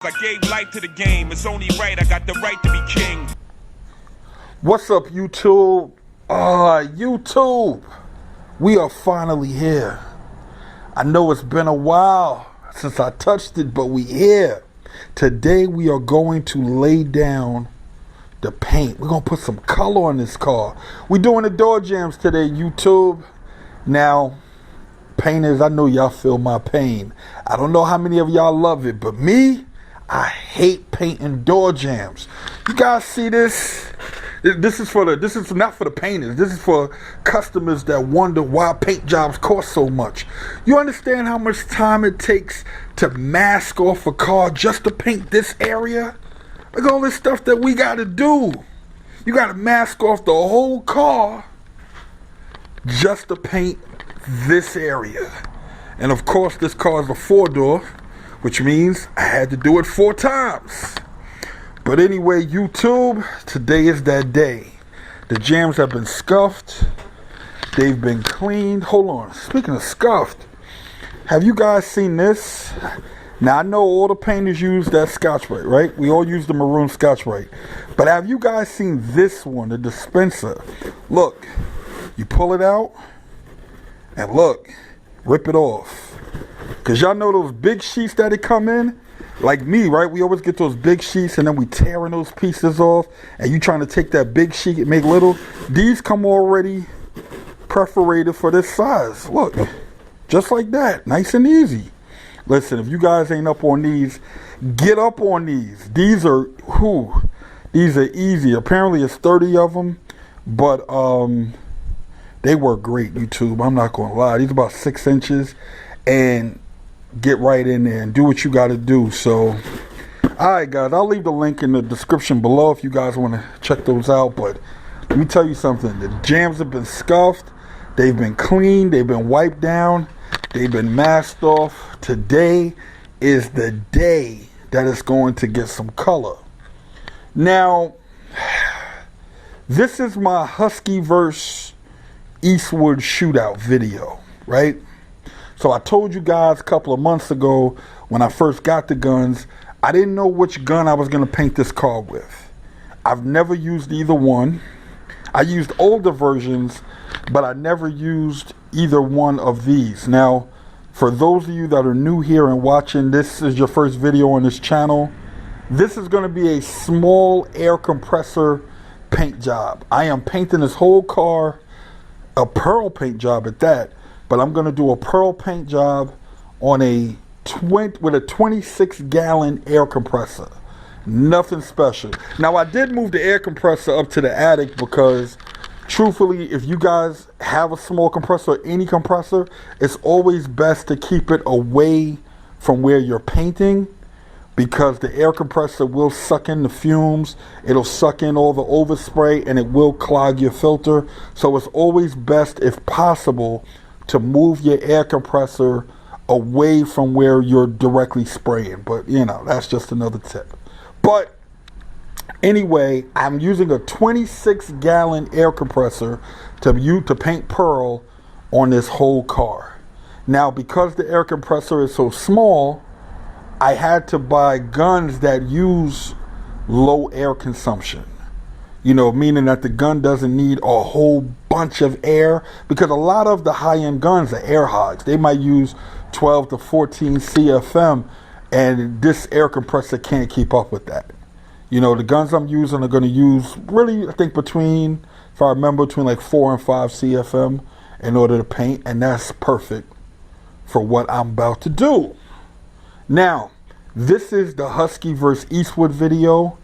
I gave life to the game. It's only right. I got the right to be king. What's up, YouTube? YouTube. We are finally here. I know it's been a while since I touched it, but we here. Today we are going to lay down the paint. We're going to put some color on this car. We're doing the door jams today, YouTube. Now, painters, I know y'all feel my pain. I don't know how many of y'all love it, but me, I hate painting door jams. You guys see this? This is not for the painters. This is for customers that wonder why paint jobs cost so much. You understand how much time it takes to mask off a car just to paint this area? Look at all this stuff that we got to do. You got to mask off the whole car just to paint this area. And of course, this car is a 4-door, which means I had to do it 4 times. But anyway, YouTube, today is that day. The jams have been scuffed. They've been cleaned. Hold on. Speaking of scuffed, have you guys seen this? Now, I know all the painters use that Scotch-Brite, right? We all use the maroon Scotch-Brite. But have you guys seen this one, the dispenser? Look, you pull it out, and look, rip it off. Because y'all know those big sheets that it come in? Like me, right? We always get those big sheets and then we tearing those pieces off. And you trying to take that big sheet and make little. These come already perforated for this size. Look, just like that. Nice and easy. Listen, if you guys ain't up on these, get up on these. These are easy. Apparently it's 30 of them. But they work great, YouTube. I'm not going to lie. These are about 6 inches. And get right in there and do what you got to do. So, alright guys, I'll leave the link in the description below if you guys want to check those out. But let me tell you something. The jams have been scuffed. They've been cleaned. They've been wiped down. They've been masked off. Today is the day that it's going to get some color. Now, this is my Husky vs. Eastwood Shootout video, right? So I told you guys a couple of months ago when I first got the guns, I didn't know which gun I was going to paint this car with. I've never used either one. I used older versions, but I never used either one of these. Now, for those of you that are new here and watching, this is your first video on this channel. This is going to be a small air compressor paint job. I am painting this whole car, a pearl paint job at that. But I'm going to do a pearl paint job on with a 26-gallon air compressor. Nothing special. Now, I did move the air compressor up to the attic because, truthfully, if you guys have a small compressor or any compressor, it's always best to keep it away from where you're painting because the air compressor will suck in the fumes. It'll suck in all the overspray and it will clog your filter. So it's always best, if possible, to move your air compressor away from where you're directly spraying. But, you know, that's just another tip. But anyway, I'm using a 26-gallon air compressor to paint pearl on this whole car. Now, because the air compressor is so small, I had to buy guns that use low air consumption. You know, meaning that the gun doesn't need a whole bunch of air, because a lot of the high-end guns are air hogs. They might use 12 to 14 CFM, and this air compressor can't keep up with that. You know, the guns I'm using are going to use really, I think, between like 4 and 5 CFM in order to paint, and that's perfect for what I'm about to do. Now, this is the Husky vs. Eastwood video.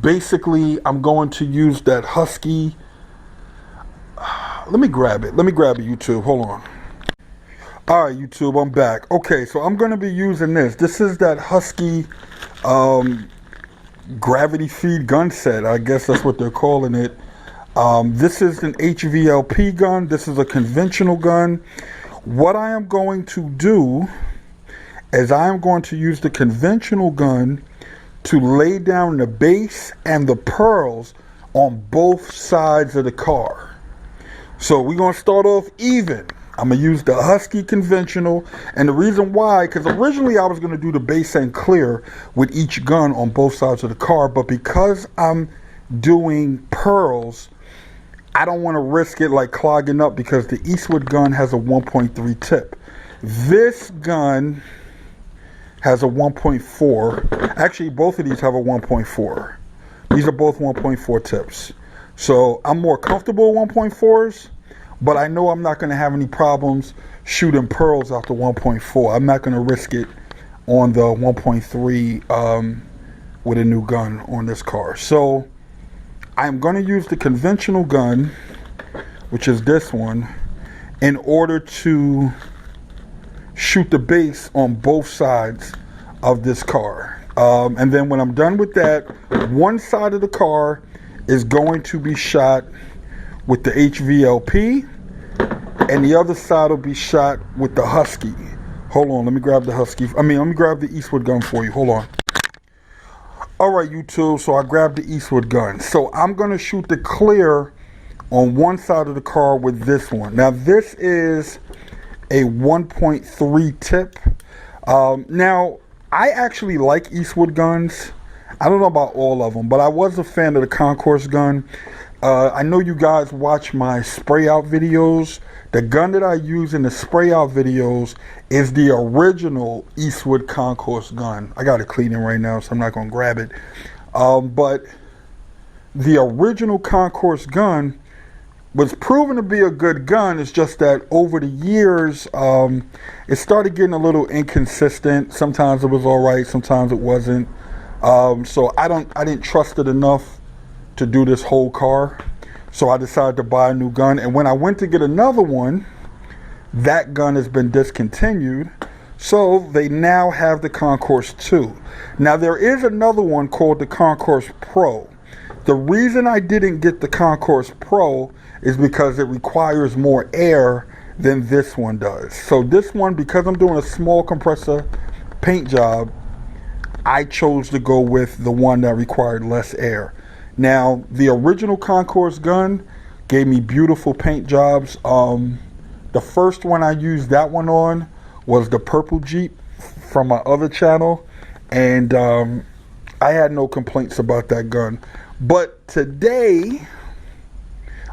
Basically, I'm going to use that Husky. Let me grab it, YouTube. Hold on. All right, YouTube, I'm back. Okay, so I'm going to be using this. This is that Husky gravity feed gun set. I guess that's what they're calling it. This is an HVLP gun. This is a conventional gun. What I am going to do is I am going to use the conventional gun to lay down the base and the pearls on both sides of the car. So we're going to start off even. I'm going to use the Husky conventional. And the reason why, because originally I was going to do the base and clear with each gun on both sides of the car. But because I'm doing pearls, I don't want to risk it like clogging up, because the Eastwood gun has a 1.3 tip. This gun has a 1.4. Actually, both of these have a 1.4. These are both 1.4 tips. So I'm more comfortable with 1.4s, but I know I'm not going to have any problems shooting pearls out the 1.4. I'm not going to risk it on the 1.3 with a new gun on this car. So I'm going to use the conventional gun, which is this one, in order to shoot the base on both sides of this car. And then when I'm done with that, one side of the car is going to be shot with the HVLP, and the other side will be shot with the Husky. Hold on, let me grab the let me grab the Eastwood gun for you. Hold on. All right, YouTube, so I grabbed the Eastwood gun. So I'm going to shoot the clear on one side of the car with this one. Now, this is a 1.3 tip. Now, I actually like Eastwood guns. I don't know about all of them, but I was a fan of the Concours gun. I know you guys watch my spray out videos. The gun that I use in the spray out videos is the original Eastwood Concours gun. I got it cleaning right now, so I'm not going to grab it. But the original Concours gun was proven to be a good gun. It's just that over the years, it started getting a little inconsistent. Sometimes it was all right, sometimes it wasn't. So I didn't trust it enough to do this whole car. So I decided to buy a new gun. And when I went to get another one, that gun has been discontinued. So they now have the Concours 2. Now there is another one called the Concours Pro. The reason I didn't get the Concours Pro is because it requires more air than this one does. So this one, because I'm doing a small compressor paint job, I chose to go with the one that required less air. Now, the original Concours gun gave me beautiful paint jobs. The first one I used that one on was the purple Jeep from my other channel, and I had no complaints about that gun. But today,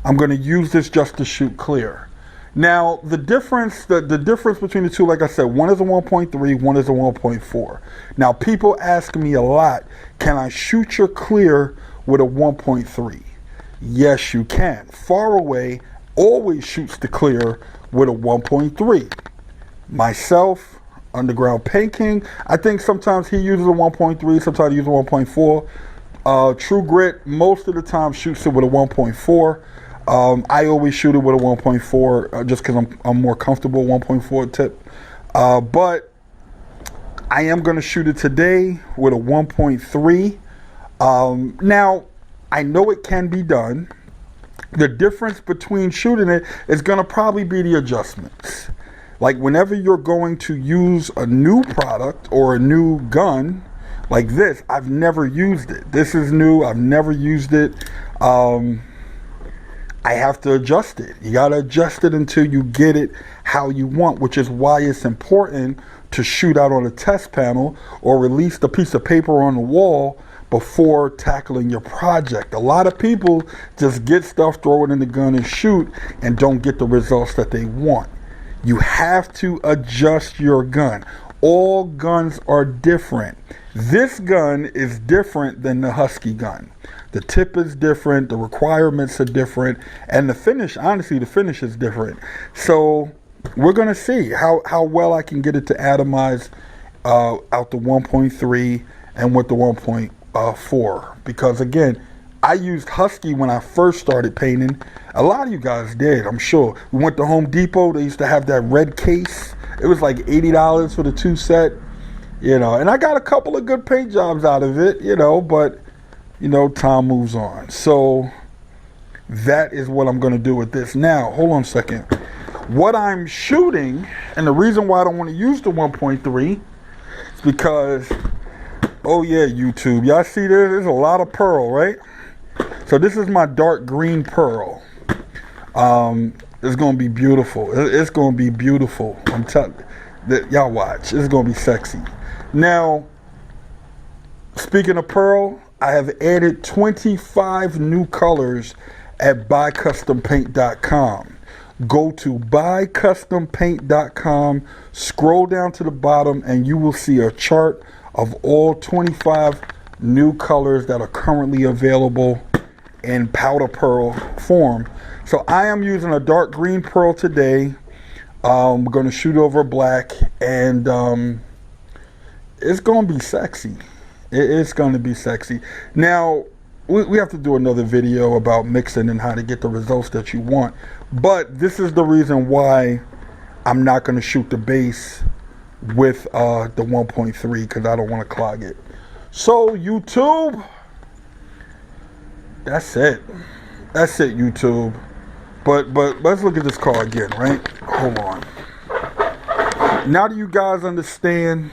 I'm going to use this just to shoot clear. Now, the difference between the two, like I said, one is a 1.3, one is a 1.4. Now, people ask me a lot, can I shoot your clear with a 1.3? Yes, you can. Far Away always shoots the clear with a 1.3. Myself, Underground Paint King, I think sometimes he uses a 1.3, sometimes he uses a 1.4. True Grit, most of the time shoots it with a 1.4. I always shoot it with a 1.4 just because I'm more comfortable 1.4 tip. But I am going to shoot it today with a 1.3. Now, I know it can be done. The difference between shooting it is going to probably be the adjustments. Like whenever you're going to use a new product or a new gun like this, I've never used it. This is new. I've never used it. I have to adjust it. You got to adjust it until you get it how you want, which is why it's important to shoot out on a test panel or release the piece of paper on the wall before tackling your project. A lot of people just get stuff, throw it in the gun and shoot and don't get the results that they want. You have to adjust your gun. All guns are different. This gun is different than the Husky gun. The tip is different, the requirements are different, and the finish, honestly, the finish is different. So we're going to see how well I can get it to atomize out the 1.3 and with the 1.4. Because again, I used Husky when I first started painting. A lot of you guys did, I'm sure. We went to Home Depot, they used to have that red case. It was like $80 for the 2 set, you know, and I got a couple of good paint jobs out of it, you know, but you know, time moves on. So that is what I'm going to do with this. Now, hold on a second. What I'm shooting, and the reason why I don't want to use the 1.3 is because, oh yeah, YouTube, y'all see this? There's a lot of pearl, right? So this is my dark green pearl. It's gonna be beautiful. It's gonna be beautiful. I'm telling that, y'all watch. It's gonna be sexy. Now, speaking of pearl, I have added 25 new colors at buycustompaint.com. Go to buycustompaint.com, scroll down to the bottom, and you will see a chart of all 25 new colors that are currently available in powder pearl form. So I am using a dark green pearl today. We're going to shoot over black, and it's going to be sexy. It's going to be sexy. Now, we have to do another video about mixing and how to get the results that you want. But this is the reason why I'm not going to shoot the base with the 1.3, because I don't want to clog it. So, YouTube, that's it. That's it, YouTube. But let's look at this car again, right? Hold on. Now do you guys understand,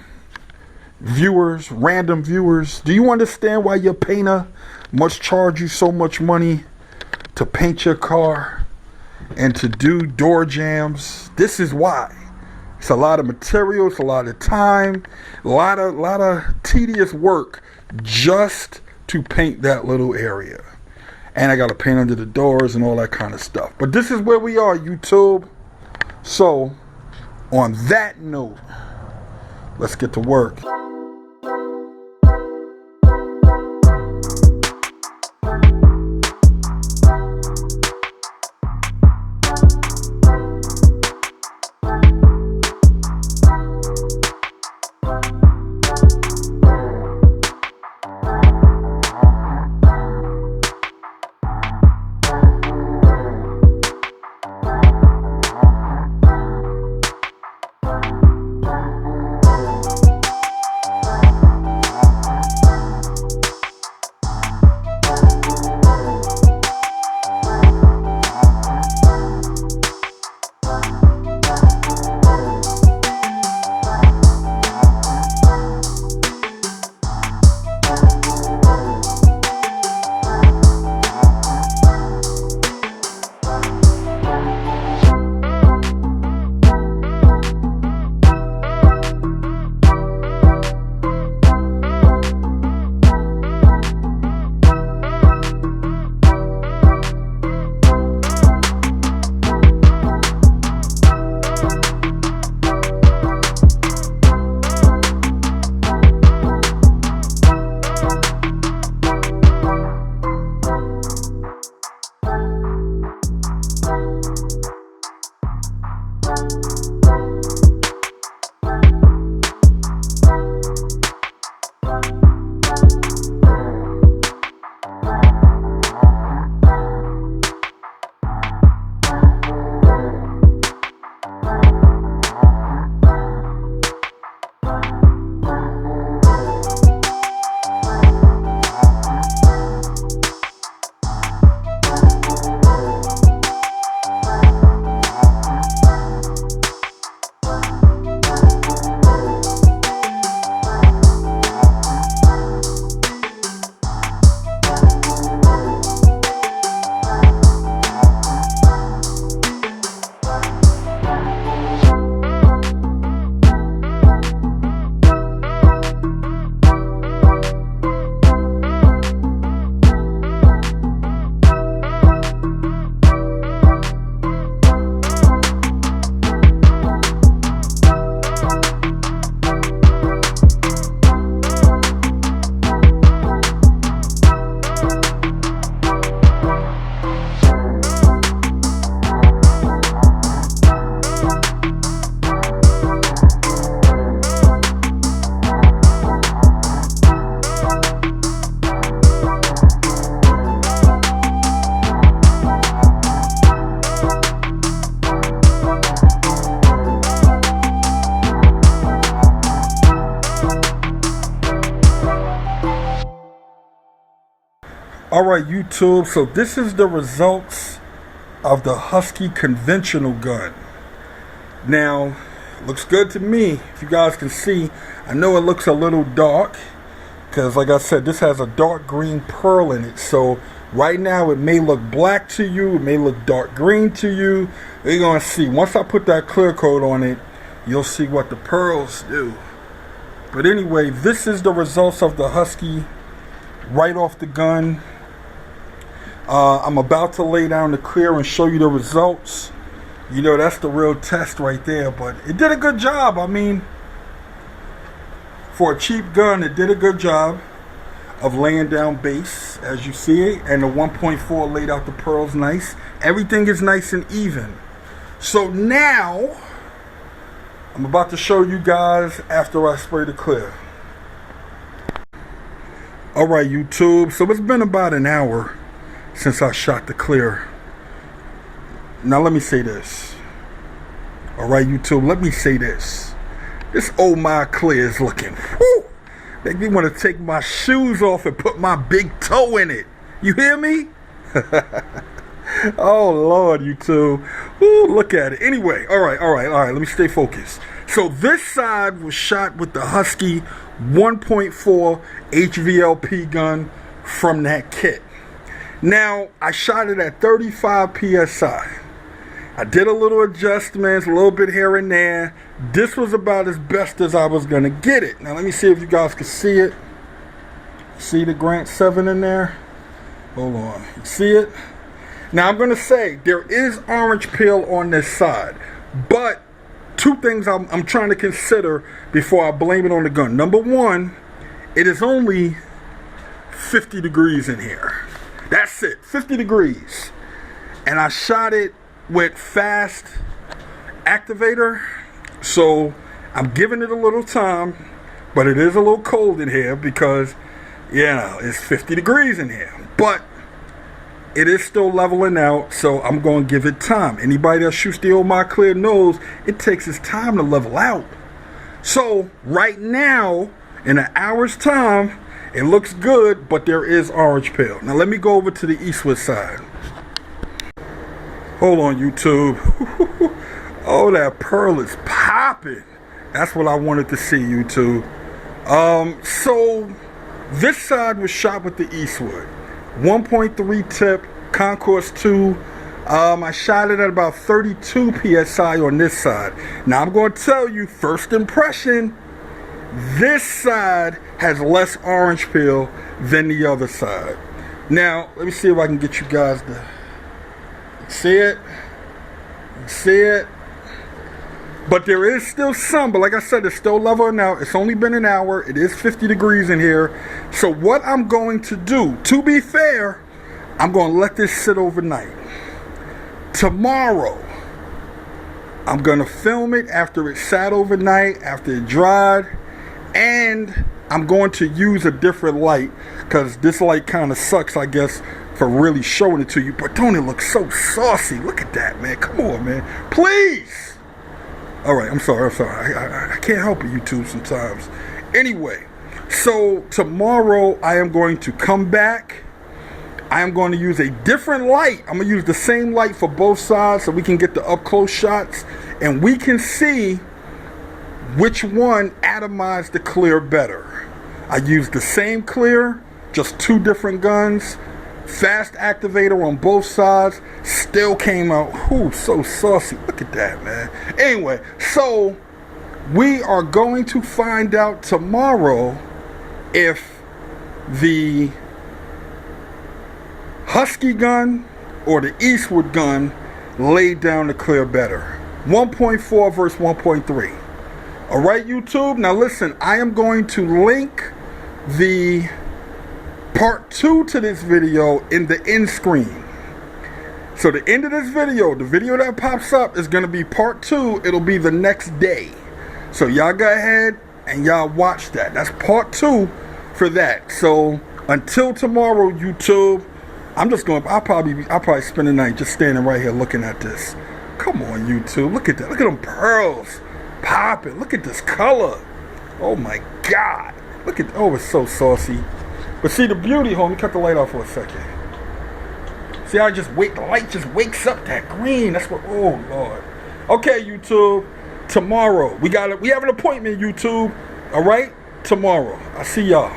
viewers, random viewers, do you understand why your painter must charge you so much money to paint your car and to do door jambs? This is why. It's a lot of material, it's a lot of time, a lot of tedious work just to paint that little area. And I got to paint under the doors and all that kind of stuff. But this is where we are, YouTube. So, on that note, let's get to work. Alright, YouTube, so this is the results of the Husky conventional gun. Now, looks good to me. If you guys can see, I know it looks a little dark, Because like I said, this has a dark green pearl in it. So right now it may look black to you, it may look dark green to you. You're going to see. Once I put that clear coat on it, you'll see what the pearls do. But anyway, this is the results of the Husky right off the gun. I'm about to lay down the clear and show you the results. You know, that's the real test right there. But it did a good job. I mean, for a cheap gun, it did a good job of laying down base, as you see it. And the 1.4 laid out the pearls nice. Everything is nice and even. So now, I'm about to show you guys after I spray the clear. Alright, YouTube. So it's been about an hour since I shot the clear. Now let me say this. Alright, YouTube, let me say this. This Oh My clear is looking, whoo, make me want to take my shoes off and put my big toe in it. You hear me? Oh Lord, YouTube. Ooh, look at it. Anyway, alright, let me stay focused. So this side was shot with the Husky 1.4 HVLP gun from that kit. Now, I shot it at 35 PSI. I did a little adjustments, a little bit here and there. This was about as best as I was going to get it. Now, let me see if you guys can see it. See the Grant 7 in there? Hold on. You see it? Now, I'm going to say there is orange peel on this side. But two things I'm trying to consider before I blame it on the gun. Number one, it is only 50 degrees in here. That's it, 50 degrees. And I shot it with fast activator. So I'm giving it a little time, but it is a little cold in here because, you know, it's 50 degrees in here. But it is still leveling out, so I'm going to give it time. Anybody that shoots the Oh My clear knows it takes its time to level out. So right now, in an hour's time, it looks good, but there is orange peel. Now let me go over to the Eastwood side. Hold on, YouTube. Oh, that pearl is popping. That's what I wanted to see, YouTube. So this side was shot with the Eastwood 1.3 tip Concours 2. I shot it at about 32 PSI on this side. Now I'm going to tell you, first impression, this side has less orange peel than the other side. Now, let me see if I can get you guys to see it. See it? But there is still some, but like I said, it's still leveling out. It's only been an hour. It is 50 degrees in here. So what I'm going to do, to be fair, I'm going to let this sit overnight. Tomorrow, I'm going to film it after it sat overnight, after it dried, and I'm going to use a different light because this light kind of sucks, I guess, for really showing it to you. But don't it look so saucy? Look at that, man. Come on, man. Please. All right, I'm sorry. I can't help it, YouTube, sometimes. Anyway, so tomorrow I am going to come back. I am going to use a different light. I'm going to use the same light for both sides so we can get the up-close shots. And we can see which one atomized the clear better. I used the same clear, just two different guns. Fast activator on both sides, still came out, whoo, so saucy. Look at that, man. Anyway, so we are going to find out tomorrow if the Husky gun or the Eastwood gun laid down the clear better. 1.4 versus 1.3. All right, YouTube. Now listen, I am going to link the part 2 to this video in the end screen. So the end of this video, the video that pops up is going to be part 2. It'll be the next day. So y'all go ahead and y'all watch that. That's part 2 for that. So until tomorrow, YouTube, I'll probably spend the night just standing right here looking at this. Come on, YouTube. Look at that. Look at them pearls popping. Look at this color. Oh my God. Look at, oh, it's so saucy. But see the beauty, homie, cut the light off for a second. See how the light just wakes up that green. That's what, oh Lord. Okay, YouTube, tomorrow, we have an appointment, YouTube. All right, tomorrow. I see y'all.